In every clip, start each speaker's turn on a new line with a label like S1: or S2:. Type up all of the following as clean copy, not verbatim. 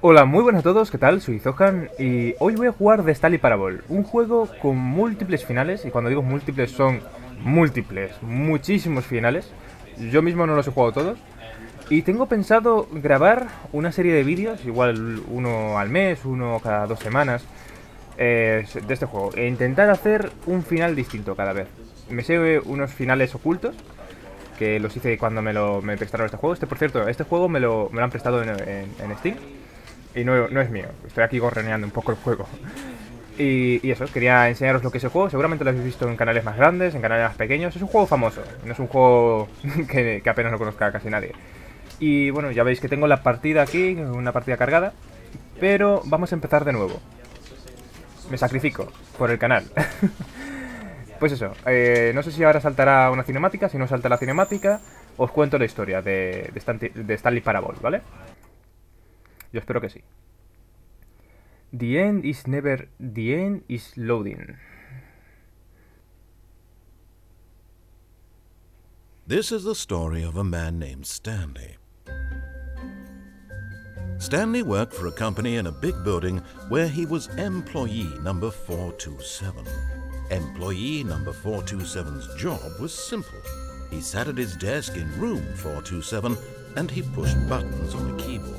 S1: Hola, muy buenas a todos, ¿qué tal? Soy Zohan y hoy voy a jugar de Stanley Parable, un juego con múltiples finales, y cuando digo múltiples son múltiples, muchísimos finales. Yo mismo no los he jugado todos y tengo pensado grabar una serie de vídeos, igual uno al mes, uno cada 2 semanas, de este juego, e intentar hacer un final distinto cada vez. Me sé unos finales ocultos que los hice cuando me prestaron este juego. Por cierto, este juego me lo han prestado en Steam. Y no es mío, estoy aquí gorreneando un poco el juego. Y eso, quería enseñaros lo que es el juego. Seguramente lo habéis visto en canales más grandes, en canales más pequeños. Es un juego famoso, no es un juego que apenas lo conozca casi nadie. Y bueno, ya veis que tengo la partida aquí, una partida cargada. Pero vamos a empezar de nuevo. Me sacrifico por el canal. Pues eso, no sé si ahora saltará una cinemática. Si no salta la cinemática, os cuento la historia de Stanley Parable, ¿vale? Yo espero que sí. The end is never... The end is loading.
S2: This is the story of a man named Stanley. Stanley worked for a company in a big building where he was employee number 427. Employee number 427's job was simple. He sat at his desk in room 427 and he pushed buttons on a keyboard.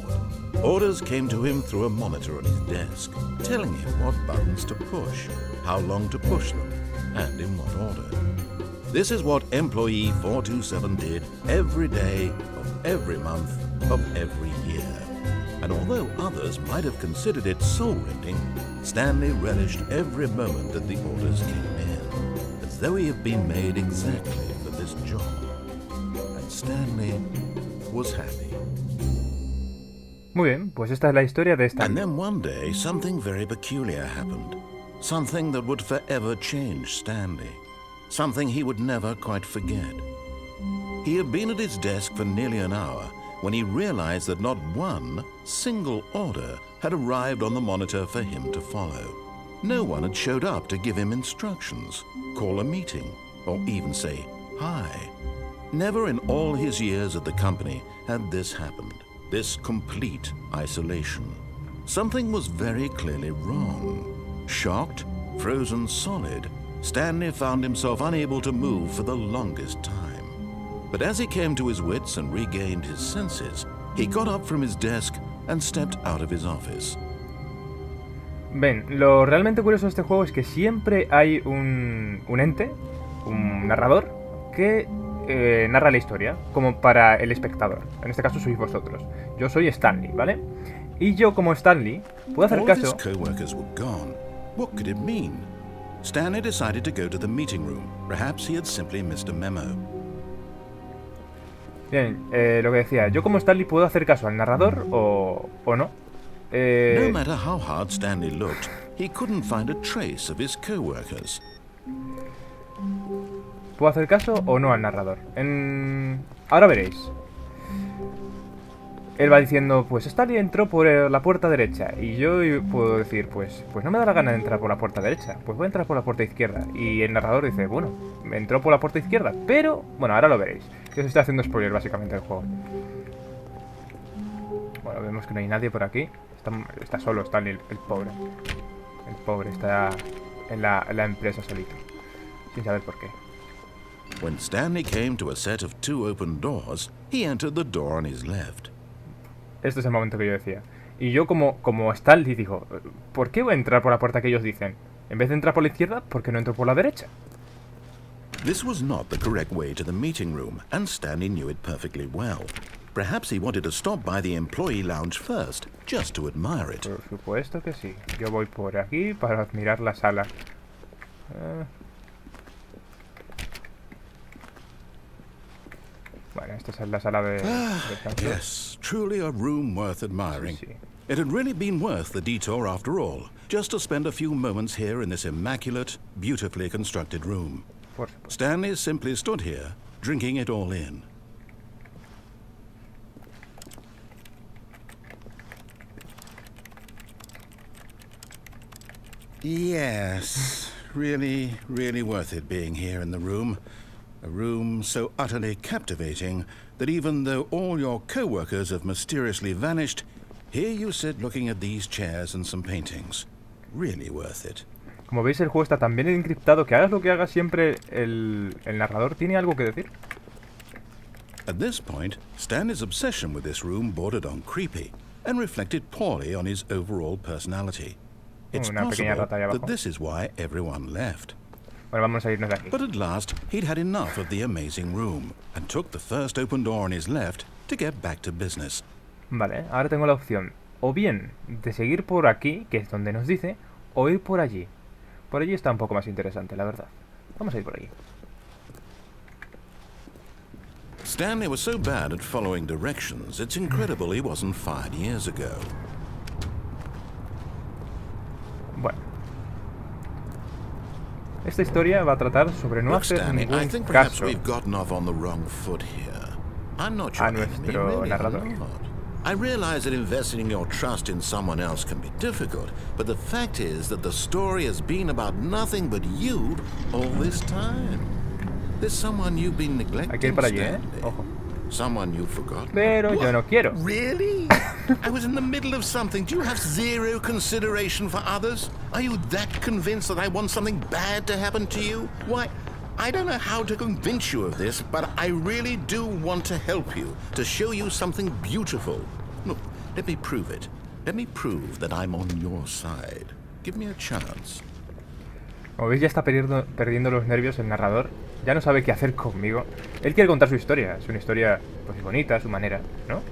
S2: Orders came to him through a monitor on his desk, telling him what buttons to push, how long to push them, and in what order. This is what employee 427 did every day of every month of every year. And although others might have considered it soul-rending, Stanley relished every moment that the orders came in, as though he had been made exactly for this job. And Stanley was happy.
S1: Muy bien, pues esta es la historia de Stanley.
S2: And then one day, something very peculiar happened. Something that would forever change Stanley. Something he would never quite forget. He had been at his desk for nearly an hour when he realized that not one single order had arrived on the monitor for him to follow. No one had showed up to give him instructions, call a meeting, or even say hi. Never in all his years at the company had this happened. This complete isolation. Something was very clearly wrong. Shocked, frozen solid, Stanley found himself unable to move for the longest time. But as he came to his wits and regained his senses, he got up from his desk and stepped out of his office.
S1: Ven, lo realmente curioso de este juego es que siempre hay un ente, un narrador, que narra la historia, como para el espectador. En este caso sois vosotros. Yo soy Stanley, ¿vale? Y yo, como Stanley, puedo hacer caso...
S2: All his co-workers were gone. What could it mean? Stanley decided to go to the meeting room. Perhaps he had simply missed a memo.
S1: Bien, lo que decía, yo como Stanley puedo hacer caso al narrador o no.
S2: No matter how hard Stanley looked, he couldn't find a trace of his co-workers.
S1: ¿Puedo hacer caso o no al narrador? Ahora veréis. Él va diciendo, pues Stanley entró por la puerta derecha. Y yo puedo decir, pues no me da la gana de entrar por la puerta derecha. Pues voy a entrar por la puerta izquierda. Y el narrador dice, bueno, entró por la puerta izquierda. Pero, bueno, ahora lo veréis. Yo os estoy haciendo spoiler básicamente del juego. Bueno, vemos que no hay nadie por aquí. Está solo Stanley, el pobre. El pobre está en la empresa solito. Sin saber por qué.
S2: When Stanley came to a set of 2 open doors, he entered the door on his left.
S1: Este es el momento que yo decía. Y yo como Stanley dijo, ¿por qué voy a entrar por la puerta que ellos dicen? En vez de entrar por la izquierda, ¿por qué no entro por la derecha?
S2: This was not the correct way to the meeting room, and Stanley knew it perfectly well. Perhaps he wanted to stop by the employee lounge first, just to admire it.
S1: Por supuesto que sí. Yo voy por aquí para admirar la sala. Bueno, esta es la sala de
S2: Yes, truly a room worth admiring.
S1: Sí, sí.
S2: It had really been worth the detour after all, just to spend a few moments here in this immaculate, beautifully constructed room. Stanley simply stood here, drinking it all in. Yes, really worth it being here in the room. A room so utterly captivating that even though all your co-workers have mysteriously vanished, Here you sit looking at these chairs and some paintings. Really worth it.
S1: Como veis, el juego está tan bien encriptado que hagas lo que hagas, siempre el narrador tiene algo que decir.
S2: At this point, Stanley's obsession with this room bordered on creepy and reflected poorly on his overall personality. It's possible that this is why everyone left.
S1: Bueno, vamos a irnos de aquí.
S2: But at last, he'd had enough of the amazing room and took the first open door on his left to get back to business.
S1: Vale, ahora tengo la opción o bien de seguir por aquí, que es donde nos dice, o ir por allí. Por allí está un poco más interesante, la verdad. Vamos a ir por allí.
S2: Stanley was so bad at following directions, it's incredible he wasn't fired years ago.
S1: Bueno. Esta historia va a tratar sobre no hacer ningún caso a nuestro narrador.
S2: I realize that investing your trust in someone else can be difficult, but the fact is that the story has been about nothing but you all this time. There's someone you've been neglecting.
S1: Hay que ir para allí, Ojo.
S2: Someone you've forgotten.
S1: Pero yo no quiero.
S2: Really? I was in the middle of something. Do you have zero consideration for others? Are you that convinced that I want something bad to happen to you? Why, I don't know how to convince you of this, but I really do want to help you, to show you something beautiful. Look, let me prove it. Let me prove that I'm on your side. Give me a chance.
S1: Como veis, ya está perdiendo los nervios el narrador. Ya no sabe qué hacer conmigo. Él quiere contar su historia. Es una historia, pues, bonita, a su manera, ¿no?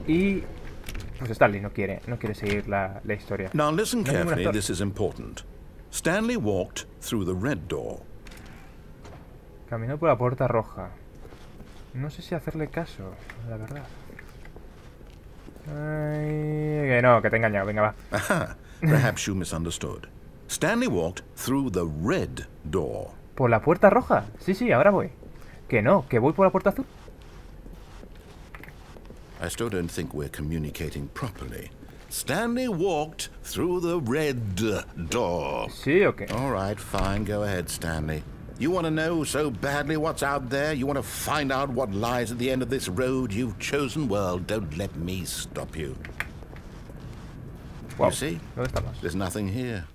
S1: Y pues Stanley no quiere seguir la historia.
S2: Now listen carefully, this is important. Stanley walked through the red door.
S1: Caminó por la puerta roja. No sé si hacerle caso, la verdad. Ay, que no, que te he engañado, venga, va.
S2: Aha, perhaps you misunderstood. Stanley walked through the red door.
S1: ¿Por la puerta roja? Sí, sí, ahora voy. Que no, que voy por la puerta azul.
S2: I still don't think we're communicating properly. Stanley walked through the red door.
S1: Sí, okay.
S2: All right, fine. Go ahead, Stanley. You want to know so badly what's out there? You want to find out what lies at the end of this road you've chosen? Well, don't let me stop you.
S1: Wow.
S2: You see? There's nothing here.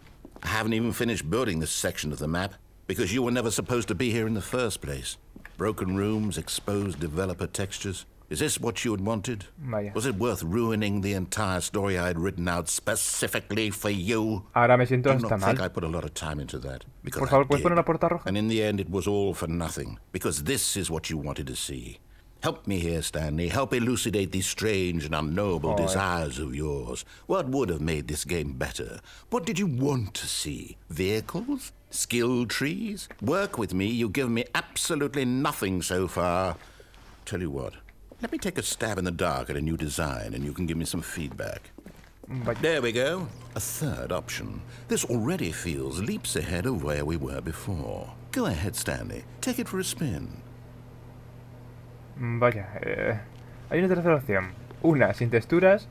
S2: I haven't even finished building this section of the map because you were never supposed to be here in the first place. Broken rooms, exposed developer textures. Is this what you had wanted?
S1: Vaya.
S2: Was it worth ruining the entire story I had written out specifically for you?
S1: Ahora me siento hasta mal.
S2: I think I put a lot of time into that.
S1: Por favor, ¿puedes poner la puerta roja?
S2: And in the end, it was all for nothing. Because this is what you wanted to see. Help me here, Stanley. Help elucidate these strange and unknowable desires of yours. What would have made this game better? What did you want to see? Vehicles? Skill trees? Work with me. You've given me absolutely nothing so far. Tell you what. Let me take a stab in the dark at a new design and you can give me some feedback. There we go. A third option. This already feels leaps ahead of where we were before. Go ahead, Stanley. Take it for a spin.
S1: Vaya, hay una tercera opción. Una sin texturas,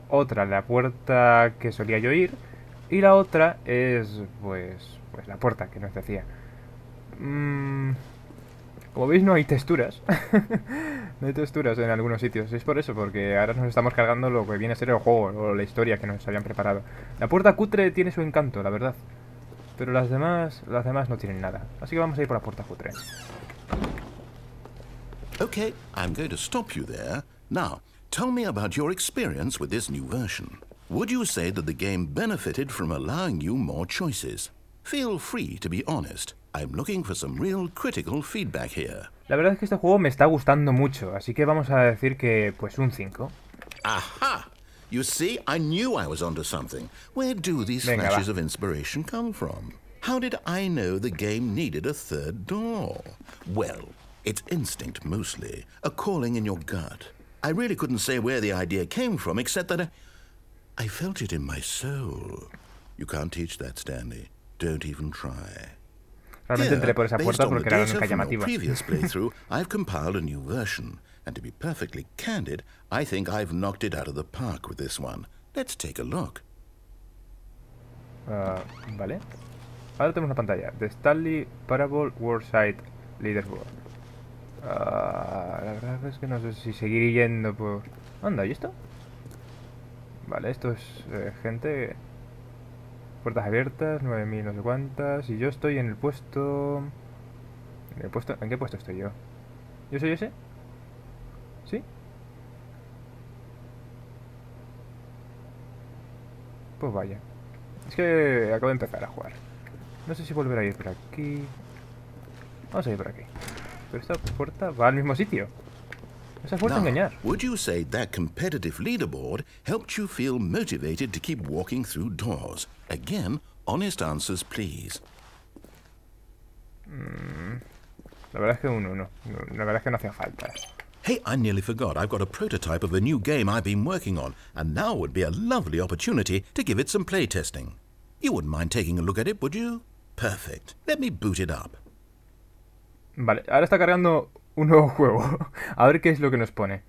S1: otra la puerta que solía yo ir, y la otra es, pues la puerta que nos decía. Como veis, no hay texturas. No hay texturas en algunos sitios. Es por eso, porque ahora nos estamos cargando lo que viene a ser el juego o la historia que nos habían preparado. La puerta cutre tiene su encanto, la verdad. Pero las demás no tienen nada. Así que vamos a ir por la puerta cutre.
S2: Okay, I'm going to stop you there. Now, tell me about your experience with this new version. Would you say that the game benefited from allowing you more choices? Feel free to be honest. I'm looking for some real critical feedback here.
S1: La verdad es que este juego me está gustando mucho, así que vamos a decir que, pues, un 5.
S2: Aha! You see, I knew I was onto something. Where do these flashes of inspiration come from? How did I know the game needed a third door? Well, it's instinct mostly, a calling in your gut. I really couldn't say where the idea came from, except that I felt it in my soul. You can't teach that, Stanley. Don't even try.
S1: Realmente entré por esa puerta porque era la única llamativa.
S2: Previous playthrough, I've compiled a new version, and to be perfectly candid, I think I've knocked it out of the park with this one. Let's take a look.
S1: Vale. Ahora tenemos una pantalla de Stanley Parable Worldside Leaderboard. La verdad es que no sé si seguir yendo por... Anda, ¿y esto? Vale, esto es gente. Puertas abiertas, 9000 no sé cuántas. Y yo estoy en el puesto... ¿En qué puesto estoy yo? ¿Yo soy ese? ¿Sí? Pues vaya. Es que acabo de empezar a jugar. No sé si volver a ir por aquí. Vamos a ir por aquí. Pero esta puerta va al mismo sitio. Esa puerta
S2: Now,
S1: engañar.
S2: would you say that competitive leaderboard helped you feel motivated to keep walking through doors? Again, honest answers, please.
S1: La verdad es que un 1. La verdad es que no hacía falta.
S2: Hey, I nearly forgot. I've got a prototype of a new game I've been working on, and now would be a lovely opportunity to give it some playtesting. You wouldn't mind taking a look at it, would you? Perfect. Let me boot it up.
S1: Vale, ahora está cargando un nuevo juego. A ver qué es lo que nos pone.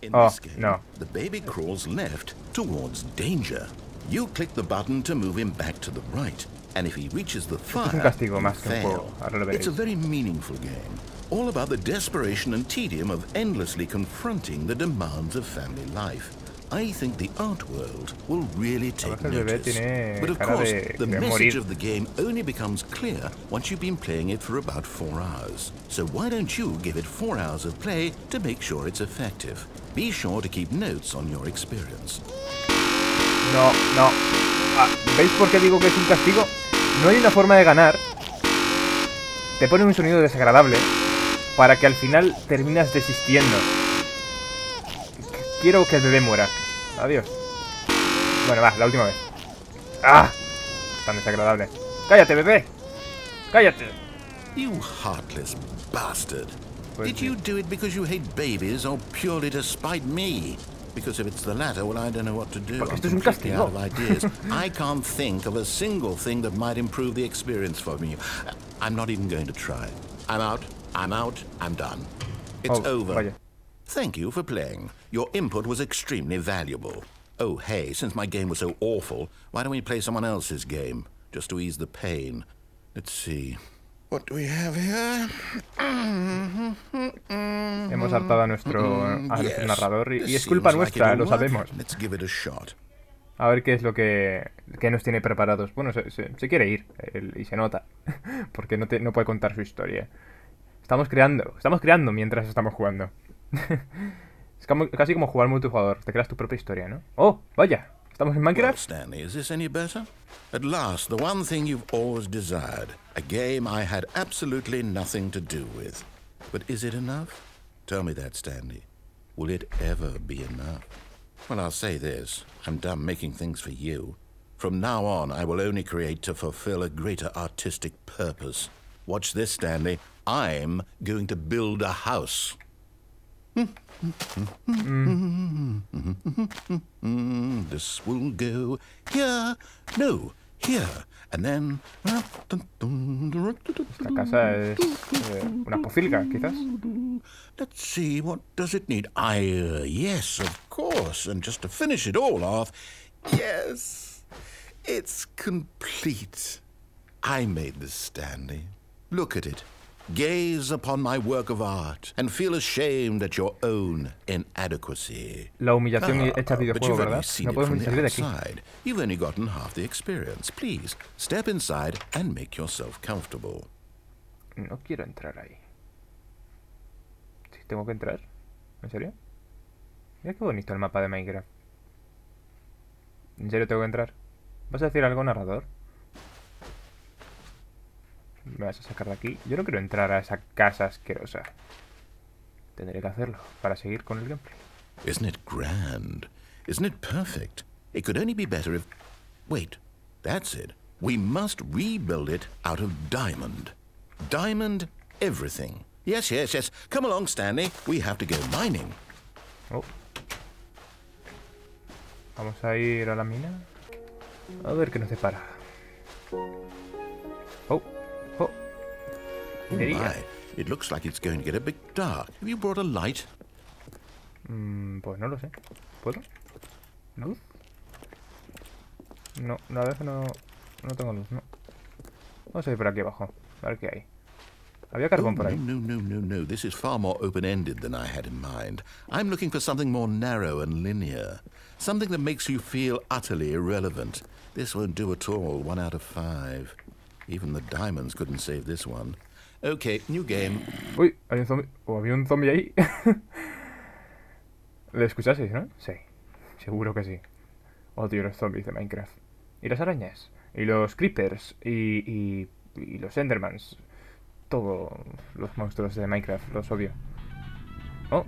S2: In
S1: Oh,
S2: this game,
S1: no.
S2: the baby crawls left towards danger. You click the button to move him back to the right, and if he reaches the fire,
S1: es un castigo
S2: you
S1: más que un
S2: fail.
S1: juego. Ahora lo veréis.
S2: It's a very meaningful game, all about the desperation and tedium of endlessly confronting the demands of family life. I think the art world will really take
S1: el bebé
S2: notice.
S1: tiene
S2: But of
S1: cara
S2: course,
S1: de
S2: the message
S1: morir.
S2: of the game only becomes clear once you've been playing it for about 4 hours. So why don't you give it 4 hours of play to make sure it's effective? Be sure to keep notes on your experience.
S1: No, no. Ah, ¿veis por qué digo que es un castigo? No hay una forma de ganar. Te pone un sonido desagradable para que al final terminas desistiendo. Quiero que el bebé muera. Adiós. Bueno, va, la última vez. ¡Ah! Tan desagradable. ¡Cállate, bebé! ¡Cállate!
S2: You heartless bastard.
S1: Pues
S2: Did you do it because you hate babies or purely to spite me? Because if it's the latter, well, I don't know what to do.
S1: Porque
S2: I'm
S1: esto es un
S2: completely
S1: castigo.
S2: out of ideas. I can't think of a single thing that might improve the experience for me. I'm not even going to try. I'm out. I'm out. I'm done. It's over.
S1: Vaya.
S2: Thank you for playing. Your input was extremely valuable. Oh, hey, since my game was so awful, why don't we play someone else's game? Just to ease the pain. Let's see. What do we have here?
S1: Hemos hartado a nuestro
S2: Yes.
S1: narrador y
S2: This
S1: es culpa
S2: seems like
S1: nuestra,
S2: it'll
S1: lo
S2: work.
S1: sabemos.
S2: Let's give it a shot.
S1: A ver qué es lo que nos tiene preparados. Bueno, se quiere ir y se nota. Porque no puede contar su historia. Estamos creando mientras estamos jugando. Es casi como jugar multijugador. Te creas tu propia historia, ¿no? ¡Oh! ¡Vaya! ¿Estamos en
S2: Well,
S1: Minecraft?
S2: Stanley, is this any better? At last, the one thing you've always desired. A game I had absolutely nothing to do with. But is it enough? Tell me that, Stanley. Will it ever be enough? Well, I'll say this. I'm done making things for you. From now on, I will only create to fulfill a greater artistic purpose. Watch this, Stanley. I'm going to build a house. This will go here. No, here. And then...
S1: Esta casa es una pocilga, quizás.
S2: Let's see, what does it need? Yes, of course. And just to finish it all off, yes, it's complete. I made this, Stanley. Look at it. Gaze upon my work of art and feel ashamed at your own inadequacy.
S1: La humillación hecha
S2: But
S1: videojuego,
S2: you've only
S1: ¿verdad?
S2: seen
S1: No
S2: it
S1: podemos
S2: from
S1: ni
S2: the
S1: salir de aquí.
S2: outside. You've only gotten half the experience. Please, step inside and make yourself comfortable.
S1: No quiero entrar ahí. ¿Sí tengo que entrar? ¿En serio? Mira qué bonito el mapa de Minecraft. ¿En serio tengo que entrar? ¿Vas a decir algo, narrador? ¿Me vas a sacar de aquí? Yo no quiero entrar a esa casa asquerosa. Tendré que hacerlo para seguir con el gameplay.
S2: Isn't it grand? Isn't it perfect? It could only be better if... Wait, that's it. We must rebuild it out of diamond. Diamond everything. Yes, yes, yes. Come along, Stanley. We have to go mining.
S1: Oh. Vamos a ir a la mina. A ver qué nos depara. Oh. Oh.
S2: Oh my, it looks like it's going to get a bit dark. Have you brought a light?
S1: Pues no lo sé. ¿Puedo? ¿Luz? No, la verdad es que no tengo luz, no. Vamos a ir por aquí abajo. A ver qué hay. Había carbón por ahí.
S2: No. This is far more open-ended than I had in mind. I'm looking for something more narrow and linear. Something that makes you feel utterly irrelevant. This won't do at all. 1 out of 5. Even the diamonds couldn't save this one. Okay, new game.
S1: Uy, hay un zombie. O había un zombie ahí. ¿Le escuchasteis, no? Sí, seguro que sí. Odio los zombies de Minecraft. Y las arañas. Y los creepers. Y los endermans. Todos los monstruos de Minecraft. Los odio. Oh.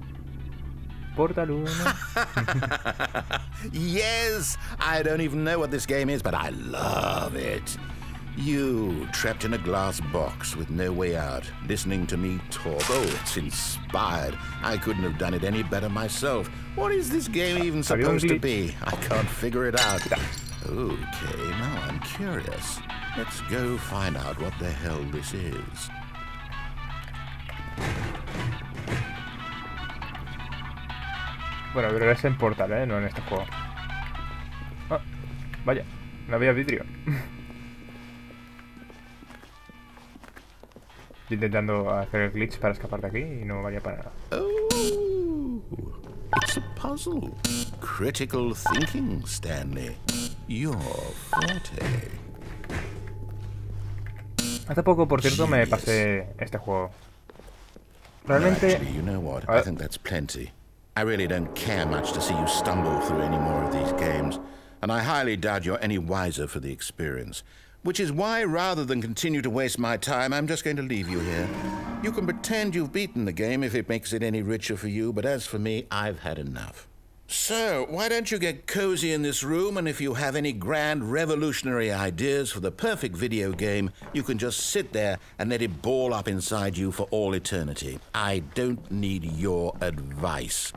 S1: Portal 1.
S2: Yes! I don't even know what this game is, but I love it. You, trapped in a glass box with no way out, listening to me talk. Oh, it's inspired. I couldn't have done it any better myself. What is this game even supposed to be? I can't figure it out. Okay, now I'm curious. Let's go find out what the hell this is.
S1: Bueno, pero es en Portal, ¿eh? No en este juego. Ah, vaya, no había vidrio. Estoy intentando hacer el glitch para escapar de aquí y no vaya para nada.
S2: Oh, it's a puzzle. Critical thinking, Stanley. Your forte.
S1: Hace poco, por cierto, me pasé este juego. Realmente...
S2: Actually, you know what? I think that's plenty. I really don't care much to see you stumble through any more of these games, and I highly doubt you're any wiser for the experience. Which is why, rather than continue to waste my time, I'm just going to leave you here. You can pretend you've beaten the game if it makes it any richer for you, but as for me, I've had enough. So, why don't you get cozy in this room, and if you have any grand revolutionary ideas for the perfect video game, you can just sit there and let it ball up inside you for all eternity. I don't need your advice.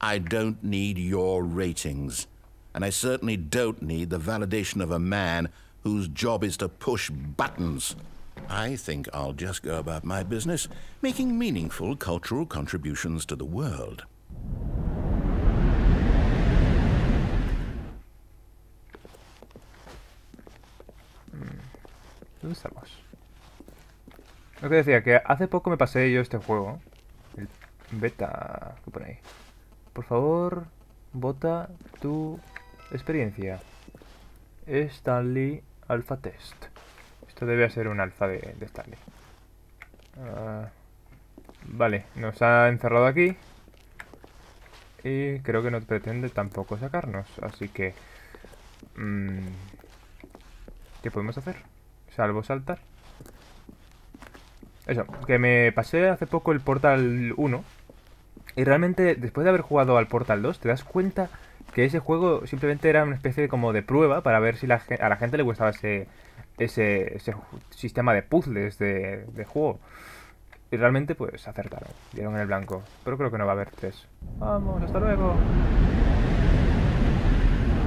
S2: I don't need your ratings. And I certainly don't need the validation of a man whose job is to push buttons. I think I'll just go about my business, making meaningful cultural contributions to the world.
S1: ¿Dónde estamos? Lo que decía, que hace poco me pasé yo este juego. El beta... ¿Qué pone ahí? Por favor, vota tu experiencia. Stanley Alpha Test. Esto debe ser un alfa de Stanley. Vale, nos ha encerrado aquí. Y creo que no pretende tampoco sacarnos. Así que... ¿qué podemos hacer? Salvo saltar. Eso, que me pasé hace poco el Portal 1. Y realmente, después de haber jugado al Portal 2, te das cuenta que ese juego simplemente era una especie de como de prueba para ver si a la gente le gustaba ese sistema de puzzles de juego. Y realmente, pues, acertaron. Dieron en el blanco. Pero creo que no va a haber 3. Vamos, hasta luego.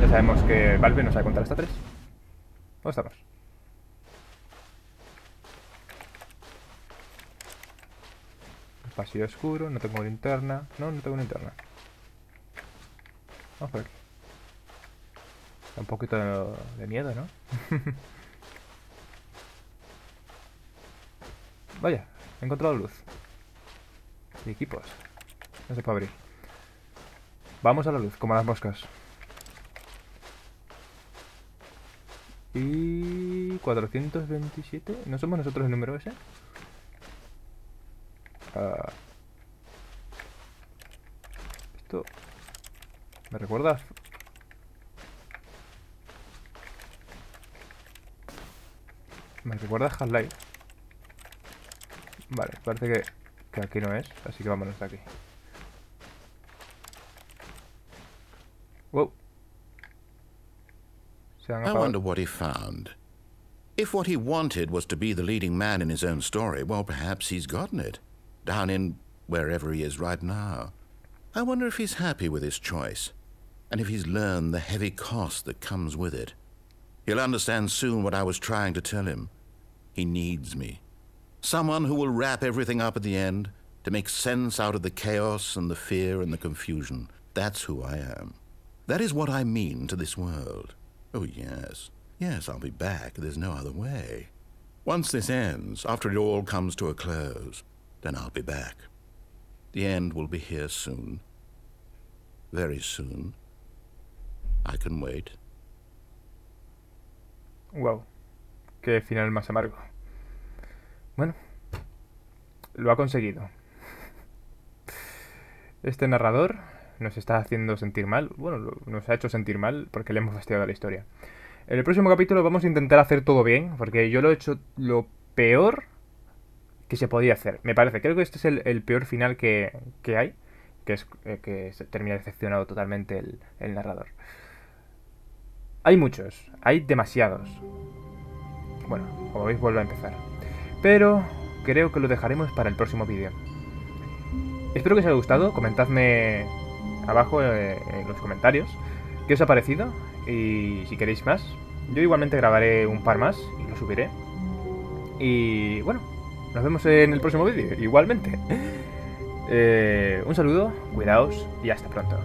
S1: Ya sabemos que Valve no sabe contar hasta 3. ¿Dónde estamos? Pasillo oscuro, no tengo linterna. No tengo linterna. Vamos por aquí. Da un poquito de miedo, ¿no? Vaya, he encontrado luz. Y equipos. No se puede abrir. Vamos a la luz, como las moscas. Y... 427. ¿No somos nosotros el número ese? Esto me recuerda a Half-Life. Vale, parece que aquí no es, así que vámonos de aquí. Wow.
S2: I wonder what he found. If what he wanted was to be the leading man in his own story, well, perhaps he's gotten it. Down in wherever he is right now. I wonder if he's happy with his choice, and if he's learned the heavy cost that comes with it. He'll understand soon what I was trying to tell him. He needs me. Someone who will wrap everything up at the end, to make sense out of the chaos and the fear and the confusion. That's who I am. That is what I mean to this world. Oh, yes. Yes, I'll be back. There's no other way. Once this ends, after it all comes to a close, then I'll be back. The end will be here soon. Very soon. I can wait.
S1: Wow. Qué final más amargo. Bueno. Lo ha conseguido. Este narrador nos está haciendo sentir mal. Bueno, nos ha hecho sentir mal porque le hemos fastidiado la historia. En el próximo capítulo vamos a intentar hacer todo bien, porque yo lo he hecho lo peor que se podía hacer. Me parece, creo que este es el peor final que hay, que es que se termina decepcionado totalmente el narrador. Hay muchos, hay demasiados. Bueno, como veis vuelve a empezar. Pero creo que lo dejaremos para el próximo vídeo. Espero que os haya gustado, comentadme abajo en los comentarios qué os ha parecido y si queréis más. Yo igualmente grabaré un par más y lo subiré. Y bueno, nos vemos en el próximo vídeo, igualmente. Un saludo, cuidaos y hasta pronto.